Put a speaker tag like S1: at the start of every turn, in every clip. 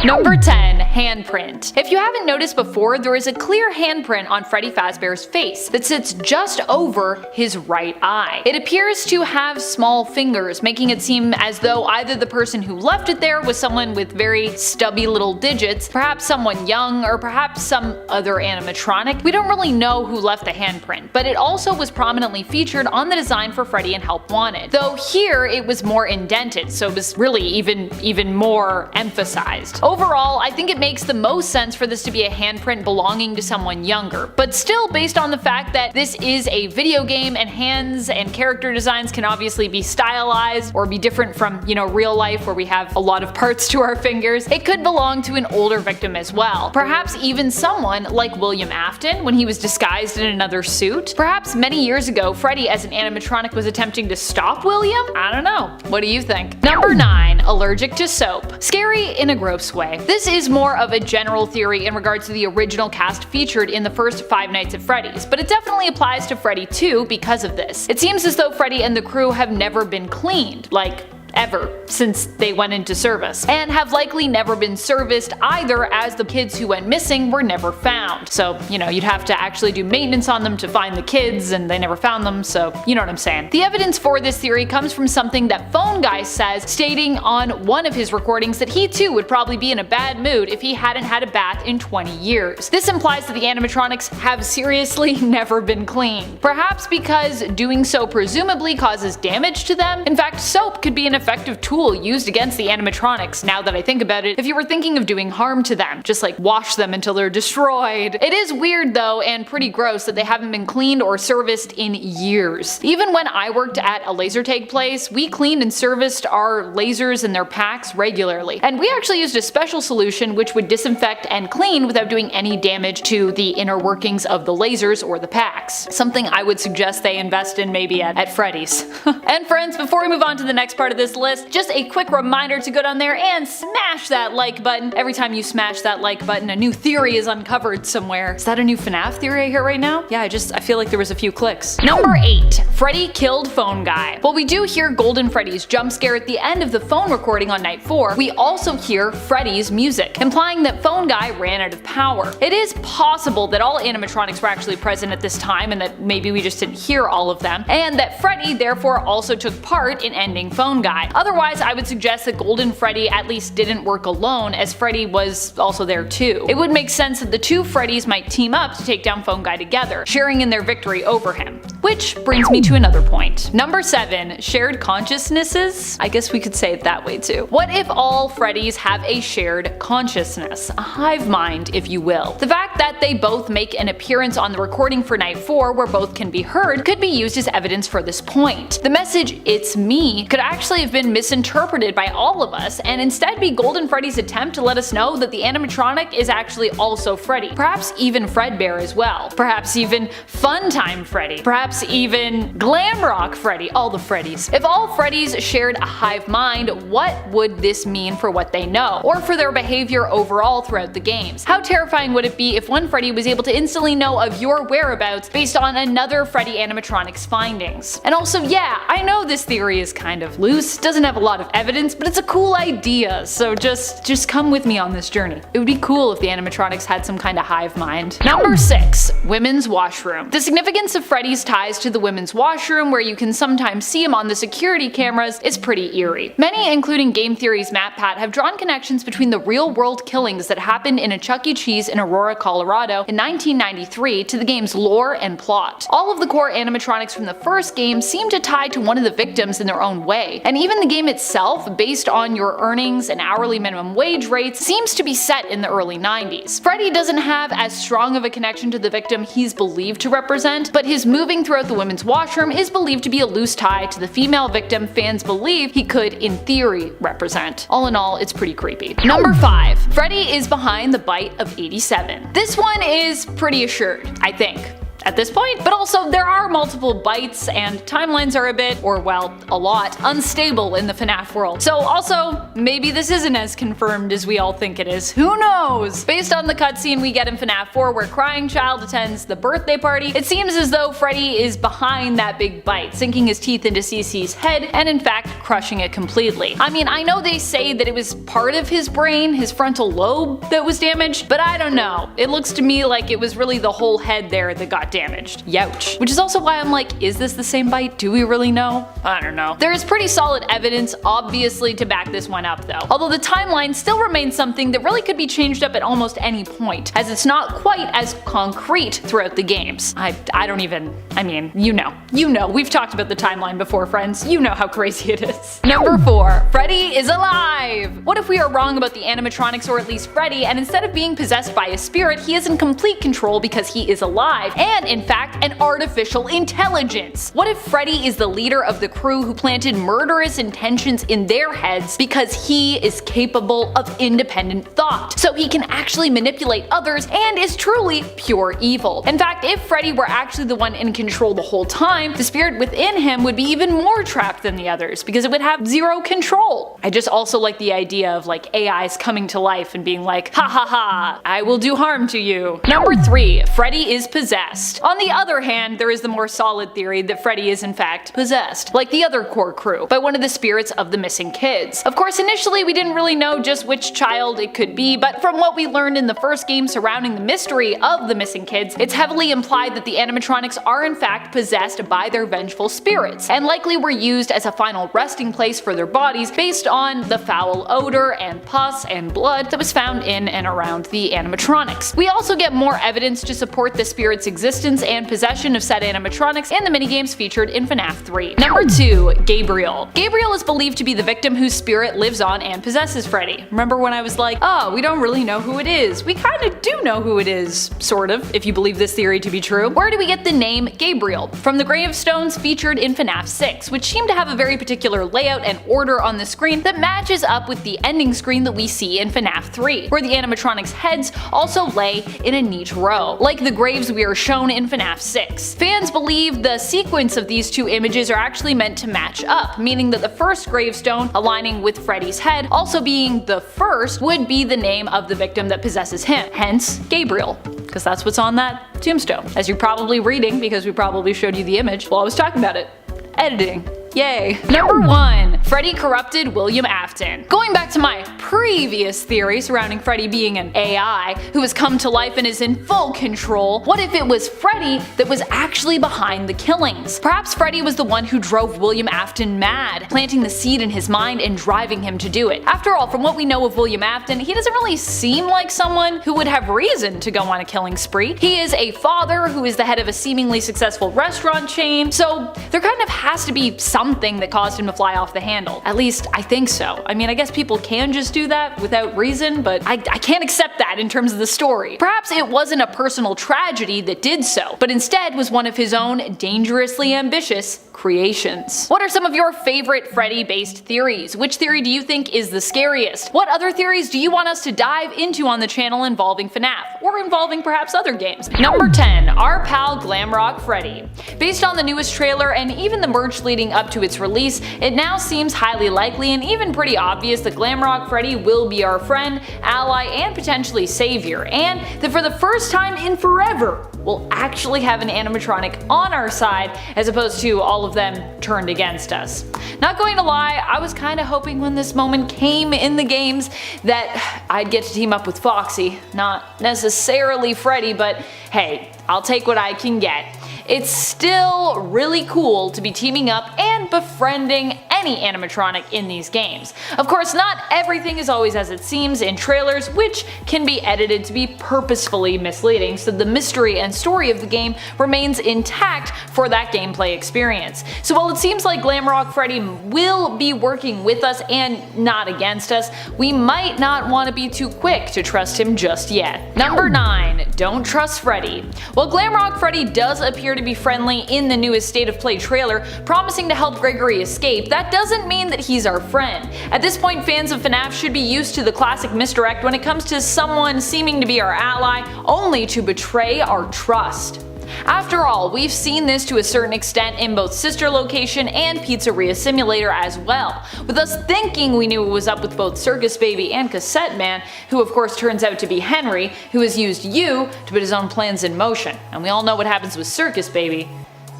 S1: Number 10. Handprint. If you haven't noticed before, there is a clear handprint on Freddy Fazbear's face that sits just over his right eye. It appears to have small fingers, making it seem as though either the person who left it there was someone with very stubby little digits, perhaps someone young, or perhaps some other animatronic. We don't really know who left the handprint, but it also was prominently featured on the design for Freddy and Help Wanted. Though here it was more indented, so it was really even more emphasized. Overall, I think it makes the most sense for this to be a handprint belonging to someone younger, but still based on the fact that this is a video game and hands and character designs can obviously be stylized or be different from, real life where we have a lot of parts to our fingers, it could belong to an older victim as well. Perhaps even someone like William Afton when he was disguised in another suit. Perhaps many years ago, Freddy as an animatronic was attempting to stop William? I don't know. What do you think? Number 9. Allergic to soap. Scary in a gross way. This is more of a general theory in regards to the original cast featured in the first 5 Nights at Freddy's, but it definitely applies to Freddy 2 because of this. It seems as though Freddy and the crew have never been cleaned, like ever, since they went into service, and have likely never been serviced either, as the kids who went missing were never found. So, you'd have to actually do maintenance on them to find the kids, and they never found them, so you know what I'm saying. The evidence for this theory comes from something that Phone Guy says, stating on one of his recordings that he too would probably be in a bad mood if he hadn't had a bath in 20 years. This implies that the animatronics have seriously never been cleaned. Perhaps because doing so presumably causes damage to them. In fact, soap could be an effective tool used against the animatronics, now that I think about it, if you were thinking of doing harm to them. Just like wash them until they're destroyed. It is weird though, and pretty gross, that they haven't been cleaned or serviced in years. Even when I worked at a laser tag place, we cleaned and serviced our lasers and their packs regularly. And we actually used a special solution which would disinfect and clean without doing any damage to the inner workings of the lasers or the packs. Something I would suggest they invest in maybe at Freddy's. And friends, before we move on to the next part of this list, just a quick reminder to go down there and smash that like button. Every time you smash that like button, a new theory is uncovered somewhere. Is that a new FNAF theory I hear right now? Yeah, I feel like there was a few clicks. Number 8. Freddy killed Phone Guy. While we do hear Golden Freddy's jump scare at the end of the phone recording on night 4, we also hear Freddy's music, implying that Phone Guy ran out of power. It is possible that all animatronics were actually present at this time and that maybe we just didn't hear all of them, and that Freddy therefore also took part in ending Phone Guy. Otherwise, I would suggest that Golden Freddy at least didn't work alone, as Freddy was also there too. It would make sense that the two Freddys might team up to take down Phone Guy together, sharing in their victory over him. Which brings me to another point. Number 7. Shared consciousnesses? I guess we could say it that way too. What if all Freddys have a shared consciousness? A hive mind, if you will. The fact that they both make an appearance on the recording for night 4 where both can be heard could be used as evidence for this point. The message, "It's me," could actually have been misinterpreted by all of us and instead be Golden Freddy's attempt to let us know that the animatronic is actually also Freddy. Perhaps even Fredbear as well. Perhaps even Funtime Freddy. Perhaps even Glamrock Freddy. All the Freddys. If all Freddys shared a hive mind, what would this mean for what they know, or for their behavior overall throughout the games? How terrifying would it be if one Freddy was able to instantly know of your whereabouts based on another Freddy animatronic's findings? And also, yeah, I know this theory is kind of loose, doesn't have a lot of evidence, but it's a cool idea, so just come with me on this journey. It would be cool if the animatronics had some kind of hive mind. Number 6. Women's washroom. The significance of Freddy's ties to the women's washroom, where you can sometimes see him on the security cameras, is pretty eerie. Many, including Game Theory's MatPat, have drawn connections between the real-world killings that happened in a Chuck E. Cheese in Aurora, Colorado in 1993 to the game's lore and plot. All of the core animatronics from the first game seem to tie to one of the victims in their own way, and even the game itself, based on your earnings and hourly minimum wage rates, seems to be set in the early 90s. Freddy doesn't have as strong of a connection to the victim he's believed to represent, but his moving throughout the women's washroom is believed to be a loose tie to the female victim fans believe he could, in theory, represent. All in all, it's pretty creepy. Number 5. Freddy is behind the bite of 87. This one is pretty assured, I think, at this point, but also there are multiple bites and timelines are a bit, or well, a lot, unstable in the FNAF world. So also, maybe this isn't as confirmed as we all think it is. Who knows? Based on the cutscene we get in FNAF 4 where Crying Child attends the birthday party, it seems as though Freddy is behind that big bite, sinking his teeth into CC's head and in fact crushing it completely. I mean, I know they say that it was part of his brain, his frontal lobe, that was damaged, but I don't know. It looks to me like it was really the whole head there that got damaged. Youch. Which is also why I'm like, is this the same bite? Do we really know? I don't know. There is pretty solid evidence, obviously, to back this one up though. Although the timeline still remains something that really could be changed up at almost any point, as it's not quite as concrete throughout the games. I don't even, I mean, you know, we've talked about the timeline before, friends. You know how crazy it is. Number 4, Freddy is alive! What if we are wrong about the animatronics, or at least Freddy, and instead of being possessed by a spirit, he is in complete control because he is alive, and in fact, an artificial intelligence? What if Freddy is the leader of the crew who planted murderous intentions in their heads because he is capable of independent thought, so he can actually manipulate others and is truly pure evil? In fact, if Freddy were actually the one in control the whole time, the spirit within him would be even more trapped than the others because it would have zero control. I just also like the idea of like AIs coming to life and being like, ha ha ha, I will do harm to you. Number 3, Freddy is possessed. On the other hand, there is the more solid theory that Freddy is in fact possessed, like the other core crew, by one of the spirits of the missing kids. Of course, initially we didn't really know just which child it could be, but from what we learned in the first game surrounding the mystery of the missing kids, it's heavily implied that the animatronics are in fact possessed by their vengeful spirits, and likely were used as a final resting place for their bodies based on the foul odor and pus and blood that was found in and around the animatronics. We also get more evidence to support the spirit's existence and possession of said animatronics in the minigames featured in FNAF 3. Number 2, Gabriel. Gabriel is believed to be the victim whose spirit lives on and possesses Freddy. Remember when I was like, oh, we don't really know who it is? We kinda do know who it is, sort of, if you believe this theory to be true. Where do we get the name Gabriel? From the gravestones featured in FNAF 6, which seem to have a very particular layout and order on the screen that matches up with the ending screen that we see in FNAF 3, where the animatronics' heads also lay in a neat row, like the graves we are shown in FNAF 6. Fans believe the sequence of these two images are actually meant to match up, meaning that the first gravestone aligning with Freddy's head, also being the first, would be the name of the victim that possesses him, hence Gabriel, because that's what's on that tombstone, as you're probably reading because we probably showed you the image while I was talking about it. Editing. Yay. Number 1, Freddy corrupted William Afton. Going back to my previous theory surrounding Freddy being an AI who has come to life and is in full control, what if it was Freddy that was actually behind the killings? Perhaps Freddy was the one who drove William Afton mad, planting the seed in his mind and driving him to do it. After all, from what we know of William Afton, he doesn't really seem like someone who would have reason to go on a killing spree. He is a father who is the head of a seemingly successful restaurant chain, so there kind of has to be something that caused him to fly off the handle. At least, I think so. I mean, I guess people can just do that without reason, but I can't accept that in terms of the story. Perhaps it wasn't a personal tragedy that did so, but instead was one of his own dangerously ambitious creations. What are some of your favorite Freddy-based theories? Which theory do you think is the scariest? What other theories do you want us to dive into on the channel involving FNAF, or involving perhaps other games? Number 10, our pal Glamrock Freddy. Based on the newest trailer and even the merch leading up to its release, it now seems highly likely and even pretty obvious that Glamrock Freddy will be our friend, ally, and potentially savior, and that for the first time in forever, we'll actually have an animatronic on our side as opposed to all of them turned against us. Not going to lie, I was kinda hoping when this moment came in the games that I'd get to team up with Foxy. Not necessarily Freddy, but hey, I'll take what I can get. It's still really cool to be teaming up and befriending any animatronic in these games. Of course, not everything is always as it seems in trailers, which can be edited to be purposefully misleading so the mystery and story of the game remains intact for that gameplay experience. So while it seems like Glamrock Freddy will be working with us and not against us, we might not want to be too quick to trust him just yet. Number 9, don't trust Freddy. While Glamrock Freddy does appear to be friendly in the newest State of Play trailer, promising to help Gregory escape, that doesn't mean that he's our friend. At this point, fans of FNAF should be used to the classic misdirect when it comes to someone seeming to be our ally, only to betray our trust. After all, we've seen this to a certain extent in both Sister Location and Pizzeria Simulator as well, with us thinking we knew what was up with both Circus Baby and Cassette Man, who of course turns out to be Henry, who has used you to put his own plans in motion. And we all know what happens with Circus Baby.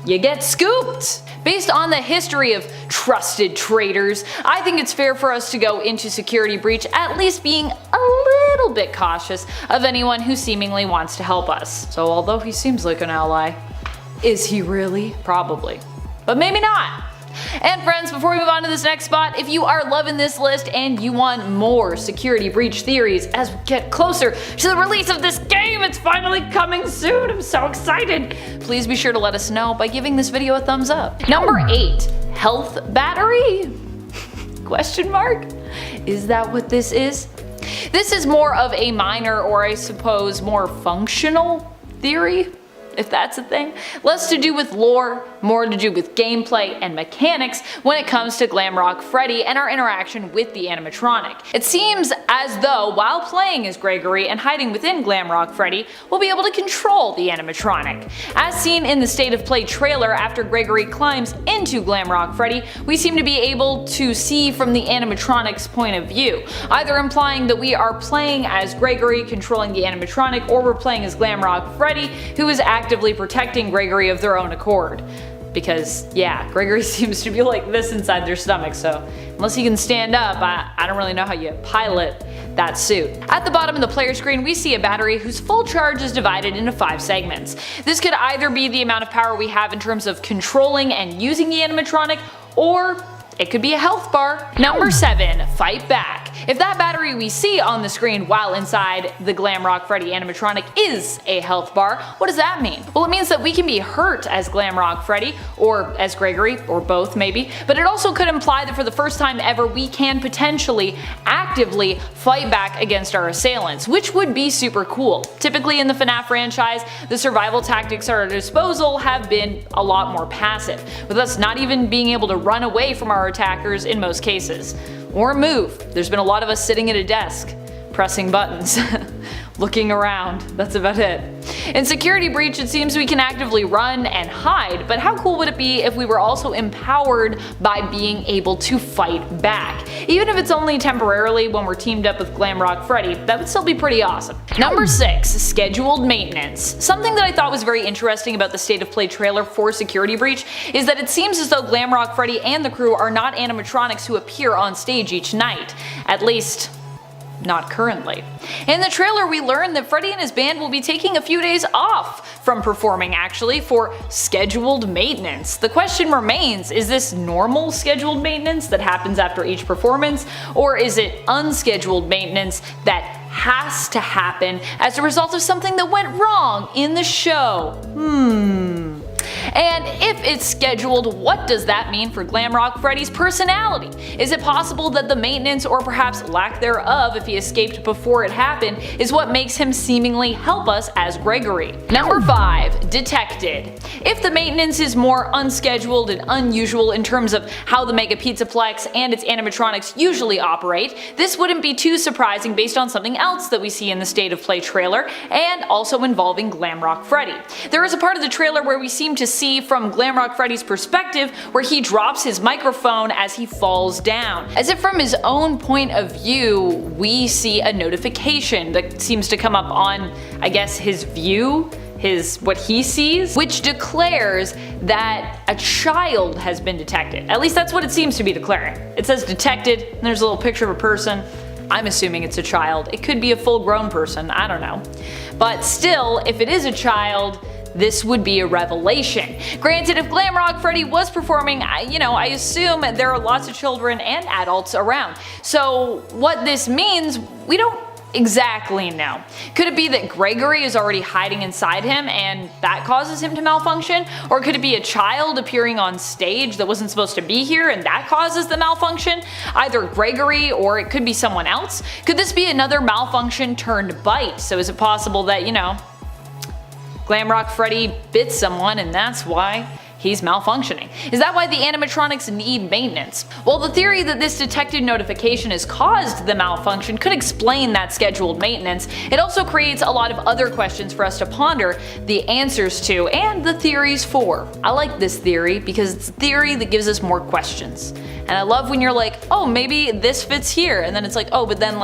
S1: you get scooped. Based on the history of trusted traitors, I think it's fair for us to go into Security Breach at least being a little bit cautious of anyone who seemingly wants to help us. So although he seems like an ally, is he really? Probably. But maybe not. And friends, before we move on to this next spot, if you are loving this list and you want more Security Breach theories as we get closer to the release of this game, it's finally coming soon, I'm so excited, please be sure to let us know by giving this video a thumbs up. Number 8, health battery? Question mark? Is that what this is? This is more of a minor, or I suppose more functional theory, if that's a thing. Less to do with lore, more to do with gameplay and mechanics when it comes to Glamrock Freddy and our interaction with the animatronic. It seems as though while playing as Gregory and hiding within Glamrock Freddy, we'll be able to control the animatronic. As seen in the State of Play trailer, after Gregory climbs into Glamrock Freddy, we seem to be able to see from the animatronic's point of view, either implying that we are playing as Gregory controlling the animatronic, or we're playing as Glamrock Freddy, who is actively protecting Gregory of their own accord. Because yeah, Gregory seems to be like this inside their stomach, so unless he can stand up, I don't really know how you pilot that suit. At the bottom of the player screen, we see a battery whose full charge is divided into 5 segments. This could either be the amount of power we have in terms of controlling and using the animatronic, or it could be a health bar. Number 7, fight back. If that battery we see on the screen while inside the Glamrock Freddy animatronic is a health bar, what does that mean? Well, it means that we can be hurt as Glamrock Freddy, or as Gregory, or both maybe, but it also could imply that for the first time ever we can potentially actively fight back against our assailants, which would be super cool. Typically in the FNAF franchise, the survival tactics at our disposal have been a lot more passive, with us not even being able to run away from our attackers in most cases. Or move. There's been a lot of us sitting at a desk, pressing buttons, looking around, that's about it. In Security Breach, it seems we can actively run and hide, but how cool would it be if we were also empowered by being able to fight back? Even if it's only temporarily when we're teamed up with Glamrock Freddy, that would still be pretty awesome. Number 6, scheduled maintenance. Something that I thought was very interesting about the State of Play trailer for Security Breach is that it seems as though Glamrock Freddy and the crew are not animatronics who appear on stage each night. At least, not currently. In the trailer, we learn that Freddy and his band will be taking a few days off from performing actually for scheduled maintenance. The question remains, is this normal scheduled maintenance that happens after each performance, or is it unscheduled maintenance that has to happen as a result of something that went wrong in the show? And if it's scheduled, what does that mean for Glamrock Freddy's personality? Is it possible that the maintenance, or perhaps lack thereof if he escaped before it happened, is what makes him seemingly help us as Gregory? Number 5, detected. If the maintenance is more unscheduled and unusual in terms of how the Mega Pizzaplex and its animatronics usually operate, this wouldn't be too surprising based on something else that we see in the State of Play trailer, and also involving Glamrock Freddy. There is a part of the trailer where we seem to see from Glamrock Freddy's perspective where he drops his microphone as he falls down. As if from his own point of view, we see a notification that seems to come up on, I guess, his view, what he sees, which declares that a child has been detected. At least that's what it seems to be declaring. It says detected, and there's a little picture of a person. I'm assuming it's a child. It could be a full-grown person, I don't know. But still, if it is a child, this would be a revelation. Granted, if Glamrock Freddy was performing, I assume there are lots of children and adults around. So what this means, we don't exactly know. Could it be that Gregory is already hiding inside him and that causes him to malfunction? Or could it be a child appearing on stage that wasn't supposed to be here and that causes the malfunction? Either Gregory or it could be someone else. Could this be another malfunction turned bite? So is it possible that, Glamrock Freddy bit someone and that's why he's malfunctioning? Is that why the animatronics need maintenance? Well, the theory that this detected notification has caused the malfunction could explain that scheduled maintenance. It also creates a lot of other questions for us to ponder the answers to and the theories for. I like this theory because it's a theory that gives us more questions. And I love when you're like, oh, maybe this fits here, and then it's like, oh, but then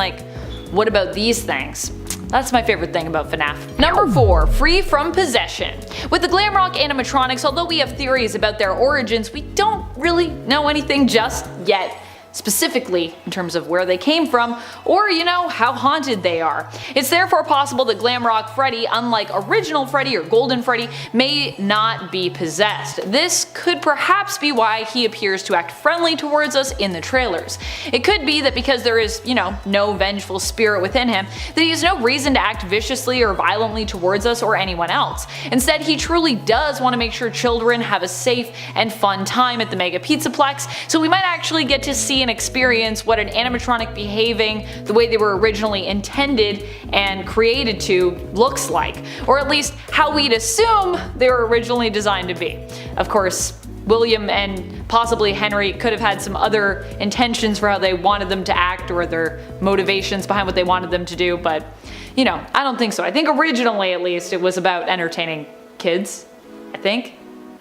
S1: what about these things? That's my favorite thing about FNAF. Number 4. Free from possession. With the Glamrock animatronics, although we have theories about their origins, we don't really know anything just yet. Specifically in terms of where they came from, or how haunted they are. It's therefore possible that Glamrock Freddy, unlike original Freddy or Golden Freddy, may not be possessed. This could perhaps be why he appears to act friendly towards us in the trailers. It could be that because there is, no vengeful spirit within him, that he has no reason to act viciously or violently towards us or anyone else. Instead, he truly does want to make sure children have a safe and fun time at the Mega Pizzaplex, so we might actually get to see and experience what an animatronic behaving the way they were originally intended and created to looks like, or at least how we'd assume they were originally designed to be. Of course, William and possibly Henry could have had some other intentions for how they wanted them to act or their motivations behind what they wanted them to do, but I don't think so. I think originally, at least, it was about entertaining kids, I think.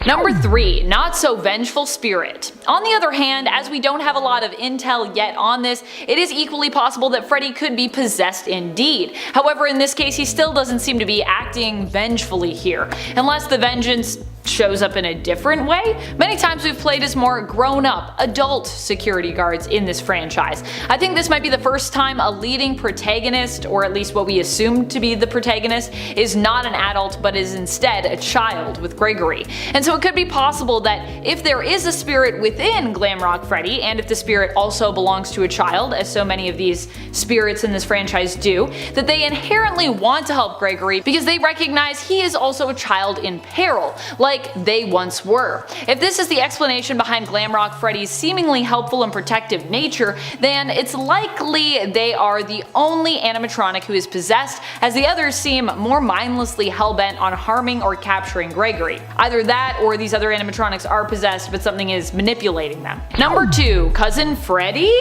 S1: Number 3. Not so vengeful spirit. On the other hand, as we don't have a lot of intel yet on this, it is equally possible that Freddy could be possessed indeed. However, in this case, he still doesn't seem to be acting vengefully here, unless the vengeance shows up in a different way. Many times we've played as more grown-up, adult security guards in this franchise. I think this might be the first time a leading protagonist, or at least what we assume to be the protagonist, is not an adult but is instead a child with Gregory. And so it could be possible that if there is a spirit within Glamrock Freddy, and if the spirit also belongs to a child, as so many of these spirits in this franchise do, that they inherently want to help Gregory because they recognize he is also a child in peril, like they once were. If this is the explanation behind Glamrock Freddy's seemingly helpful and protective nature, then it's likely they are the only animatronic who is possessed, as the others seem more mindlessly hellbent on harming or capturing Gregory. Either that or these other animatronics are possessed but something is manipulating them. Number 2. Cousin Freddy?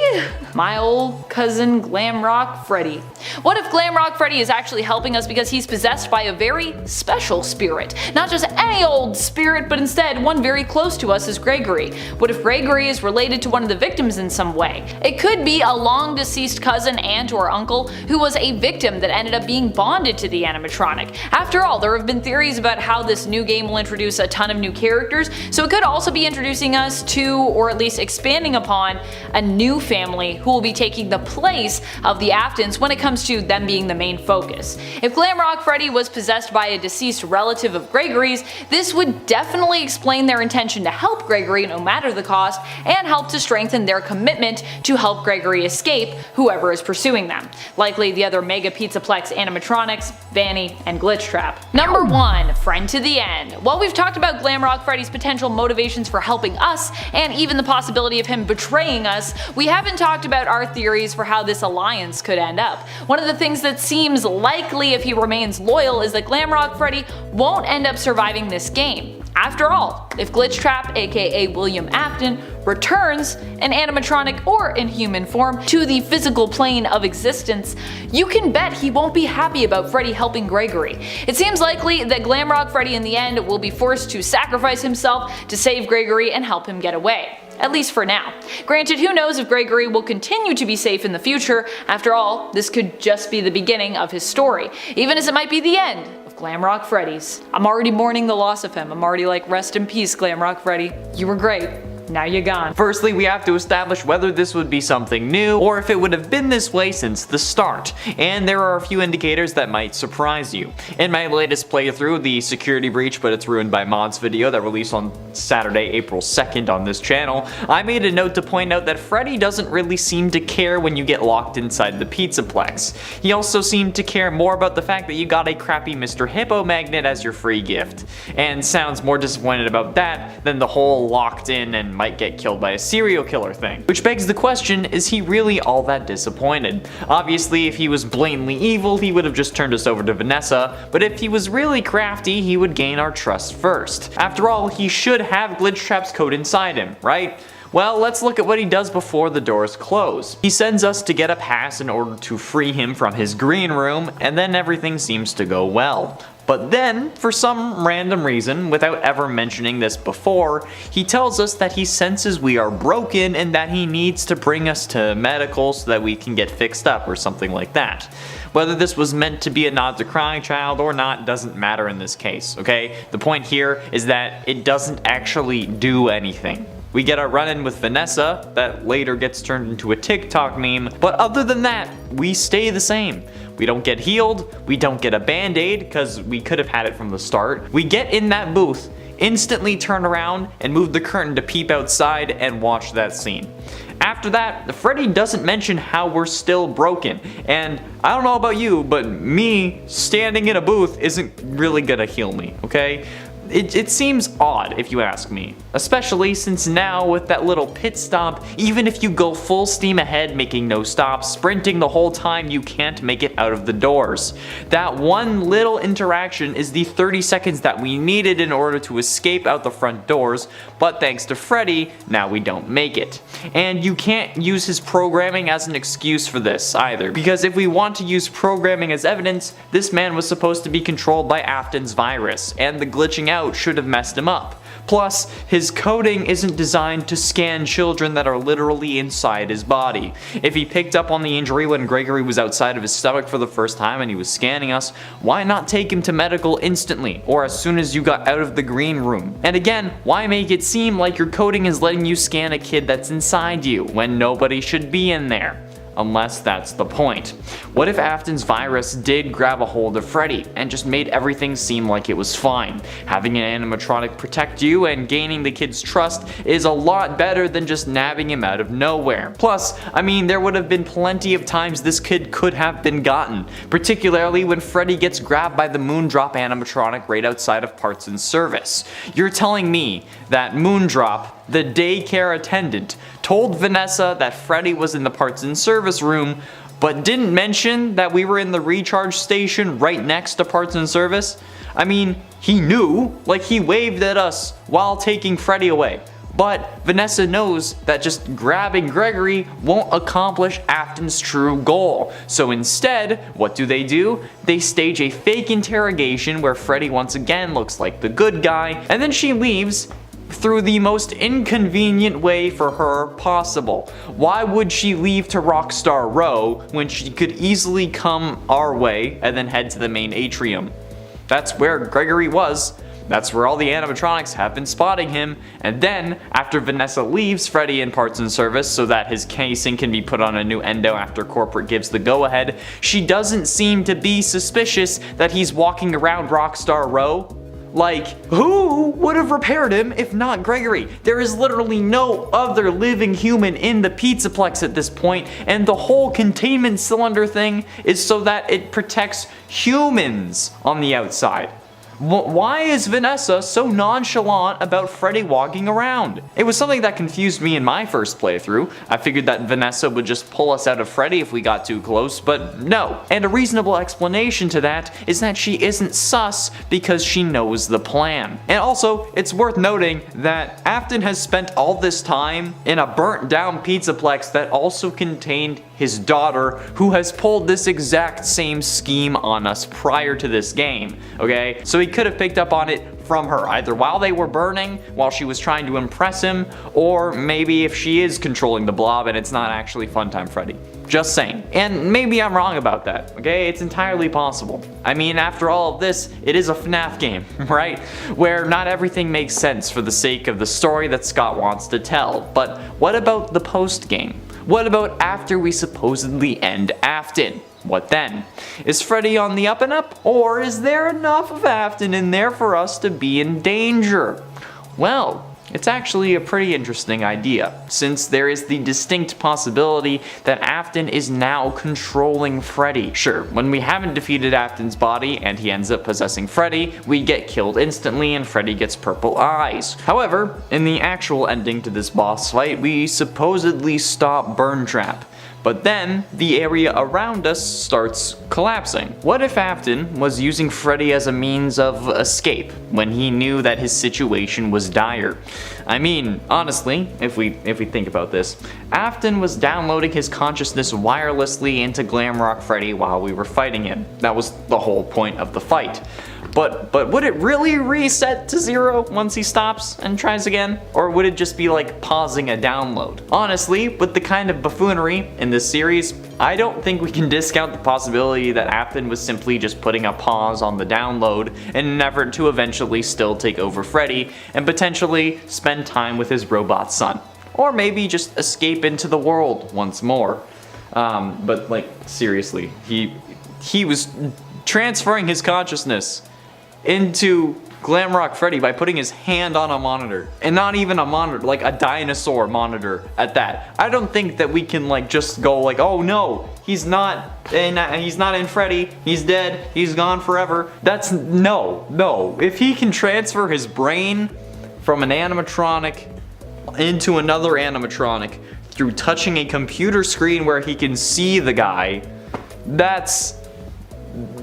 S1: My old cousin Glamrock Freddy. What if Glamrock Freddy is actually helping us because he's possessed by a very special spirit? Not just any old spirit, but instead one very close to us as Gregory. What if Gregory is related to one of the victims in some way? It could be a long deceased cousin, aunt, or uncle who was a victim that ended up being bonded to the animatronic. After all, there have been theories about how this new game will introduce a ton of new characters, so it could also be introducing us to, or at least expanding upon, a new family who will be taking the place of the Aftons when it comes to them being the main focus. If Glamrock Freddy was possessed by a deceased relative of Gregory's, this would definitely explain their intention to help Gregory no matter the cost, and help to strengthen their commitment to help Gregory escape whoever is pursuing them. Likely the other Mega Pizzaplex animatronics, Vanny, and Glitchtrap. Number 1. Friend to the end. While we've talked about Glamrock Freddy's potential motivations for helping us, and even the possibility of him betraying us, we haven't talked about our theories for how this alliance could end up. One of the things that seems likely if he remains loyal is that Glamrock Freddy won't end up surviving this game. After all, if Glitchtrap, aka William Afton, returns, an animatronic or in human form, to the physical plane of existence, you can bet he won't be happy about Freddy helping Gregory. It seems likely that Glamrock Freddy in the end will be forced to sacrifice himself to save Gregory and help him get away. At least for now. Granted, who knows if Gregory will continue to be safe in the future. After all, this could just be the beginning of his story, even as it might be the end of Glamrock Freddy's. I'm already mourning the loss of him. I'm already like, rest in peace, Glamrock Freddy. You were great. Now you're gone.
S2: Firstly, we have to establish whether this would be something new or if it would have been this way since the start, and there are a few indicators that might surprise you. In my latest playthrough, the security breach but it's ruined by mods video that released on Saturday, April 2nd on this channel, I made a note to point out that Freddy doesn't really seem to care when you get locked inside the Pizzaplex. He also seemed to care more about the fact that you got a crappy Mr. Hippo magnet as your free gift, and sounds more disappointed about that than the whole locked in and might get killed by a serial killer thing. Which begs the question, is he really all that disappointed? Obviously, if he was blatantly evil, he would have just turned us over to Vanessa, but if he was really crafty, he would gain our trust first. After all, he should have Glitchtrap's code inside him, right? Well, let's look at what he does before the doors close. He sends us to get a pass in order to free him from his green room, and then everything seems to go well. But then, for some random reason, without ever mentioning this before, he tells us that he senses we are broken and that he needs to bring us to medical so that we can get fixed up or something like that. Whether this was meant to be a nod to Crying Child or not doesn't matter in this case, okay? The point here is that it doesn't actually do anything. We get a run-in with Vanessa that later gets turned into a TikTok meme, but other than that, we stay the same. We don't get healed, we don't get a band-aid because we could have had it from the start. We get in that booth, instantly turn around and move the curtain to peep outside and watch that scene. After that, Freddy doesn't mention how we're still broken, and I don't know about you, but me standing in a booth isn't really gonna heal me, okay? It seems odd if you ask me, especially since now with that little pit stop, even if you go full steam ahead making no stops, sprinting the whole time, you can't make it out of the doors. That one little interaction is the 30 seconds that we needed in order to escape out the front doors, but thanks to Freddy, now we don't make it. And you can't use his programming as an excuse for this either, because if we want to use programming as evidence, this man was supposed to be controlled by Afton's virus, and the glitching out should have messed him up. Plus, his coding isn't designed to scan children that are literally inside his body. If he picked up on the injury when Gregory was outside of his stomach for the first time and he was scanning us, why not take him to medical instantly, or as soon as you got out of the green room? And again, why make it seem like your coding is letting you scan a kid that's inside you when nobody should be in there? Unless that's the point. What if Afton's virus did grab a hold of Freddy and just made everything seem like it was fine? Having an animatronic protect you and gaining the kid's trust is a lot better than just nabbing him out of nowhere. Plus, I mean, there would have been plenty of times this kid could have been gotten, particularly when Freddy gets grabbed by the Moondrop animatronic right outside of Parts and Service. You're telling me that Moondrop, the daycare attendant, told Vanessa that Freddy was in the Parts and Service room, but didn't mention that we were in the recharge station right next to Parts and Service? I mean, he knew, like he waved at us while taking Freddy away. But Vanessa knows that just grabbing Gregory won't accomplish Afton's true goal. So instead, what do? They stage a fake interrogation where Freddy once again looks like the good guy, and then she leaves through the most inconvenient way for her possible. Why would she leave to Rockstar Row when she could easily come our way and then head to the main atrium? That's where Gregory was. That's where all the animatronics have been spotting him. And then, after Vanessa leaves Freddy in Parts and Service so that his casing can be put on a new endo after corporate gives the go-ahead, she doesn't seem to be suspicious that he's walking around Rockstar Row. Like, who would have repaired him if not Gregory? There is literally no other living human in the Pizzaplex at this point, and the whole containment cylinder thing is so that it protects humans on the outside. Why is Vanessa so nonchalant about Freddy walking around? It was something that confused me in my first playthrough. I figured that Vanessa would just pull us out of Freddy if we got too close, but no. And a reasonable explanation to that is that she isn't sus because she knows the plan. And also, it's worth noting that Afton has spent all this time in a burnt down Pizzaplex that also contained his daughter, who has pulled this exact same scheme on us prior to this game, okay? So he could have picked up on it from her, either while they were burning, while she was trying to impress him, or maybe if she is controlling the blob and it's not actually Funtime Freddy. Just saying. And maybe I'm wrong about that, okay? It's entirely possible. I mean, after all of this, it is a FNAF game, right? Where not everything makes sense for the sake of the story that Scott wants to tell. But what about the post-game? What about after we supposedly end Afton? What then? Is Freddy on the up and up, or is there enough of Afton in there for us to be in danger? Well, it's actually a pretty interesting idea, since there is the distinct possibility that Afton is now controlling Freddy. Sure, when we haven't defeated Afton's body and he ends up possessing Freddy, we get killed instantly and Freddy gets purple eyes. However, in the actual ending to this boss fight, we supposedly stop Burn Trap. But then, the area around us starts collapsing. What if Afton was using Freddy as a means of escape when he knew that his situation was dire? I mean, honestly, if we think about this, Afton was downloading his consciousness wirelessly into Glamrock Freddy while we were fighting him. That was the whole point of the fight. But would it really reset to 0 once he stops and tries again? Or would it just be like pausing a download? Honestly, with the kind of buffoonery in this series, I don't think we can discount the possibility that Afton was simply just putting a pause on the download in an effort to eventually still take over Freddy and potentially spend time with his robot son. Or maybe just escape into the world once more. But like, seriously, he was transferring his consciousness into Glamrock Freddy by putting his hand on a monitor. And not even a monitor, like a dinosaur monitor at that. I don't think that we can like just go like, oh no, he's not in Freddy, he's dead, he's gone forever. That's no. If he can transfer his brain from an animatronic into another animatronic through touching a computer screen where he can see the guy,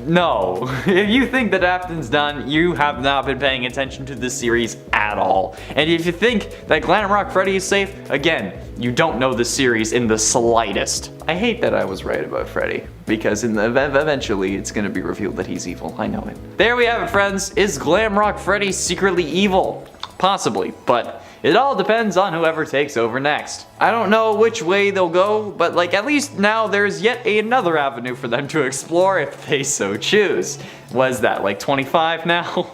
S2: no. If you think that Afton's done, you have not been paying attention to this series at all. And if you think that Glamrock Freddy is safe, again, you don't know the series in the slightest. I hate that I was right about Freddy, because eventually it's gonna be revealed that he's evil. I know it. There we have it, friends. Is Glamrock Freddy secretly evil? Possibly, but it all depends on whoever takes over next. I don't know which way they'll go, but like at least now there's yet another avenue for them to explore if they so choose. Was that like 25 now?